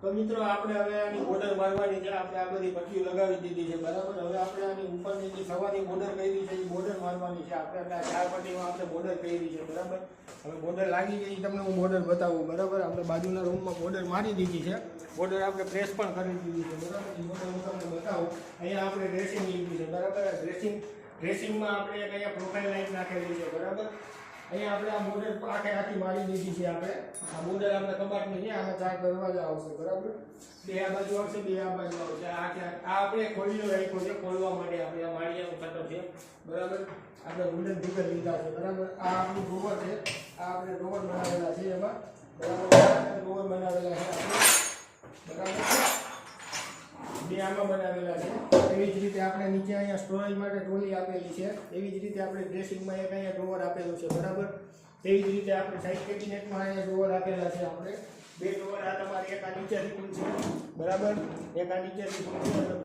તો મિત્રો આપણે હવે આની બોર્ડર મારવાની છે. આપણે આ બધી પટ્ટીઓ લગાવી દીધી છે બરાબર. હવે આપણે આની ઉપરની જે સવારની બોર્ડર કરી છે એ બોર્ડર મારવાની છે. આપણે આ 4 પટ્ટીમાં આપણે બોર્ડર કરી છે બરાબર. હવે બોર્ડર લાગી ગઈ તમને હું બોર્ડર બતાવું બરાબર. આપણે બાજુના રૂમમાં બોર્ડર મારી દીધી છે. બોર્ડર આપણે પ્રેસ પણ કરી દીધી છે બરાબર. એ બોર્ડર હું તમને બતાવું. અહીંયા આપણે ડ્રેસિંગ લીધું છે બરાબર. ડ્રેસિંગમાં આપણે એક અહીંયા પ્રોફાઇલ લાઈન નાખેલી છે બરાબર. અહીંયા આપણે આ બોર્ડર આખી મારી દીધી છે. આપણે આ બોર્ડર આપણે કબાટની છે. આમાં 4 દરવાજા આવશે બરાબર. 2 આ બાજુ આવશે, 2 આ બાજુ આવશે. આ આપણે ખોલીઓ રાખ્યો છે ખોલવા માટે. આપણે આ માળિયાનું ખતર છે બરાબર. આપણે વુડન ફિગર લીધા છે બરાબર. આ આપણું ડ્રોવર છે. આ આપણે ડ્રોવર બનાવેલા છે એમાં બરાબર. ડ્રોવર બનાવેલા છે આપણે બરાબર. 2 આમાં બનાવેલા છે. એવી જ રીતે આપણે નીચે અહીંયા સ્ટોરેજ માટે ટ્રોલી આપેલી છે. એવી જ રીતે આપણે ડ્રેસિંગમાં એક અહીંયા ડ્રોવર આપેલું છે બરાબર. એવી જ રીતે આપણે સાઈડ કેબિનેટમાં અહીંયા ડ્રોવર આપેલા છે. આપણે 2 ડ્રોવર આ તમારે એક આ નીચેથી ખુલશે બરાબર. એક આ નીચેથી ખુલશે.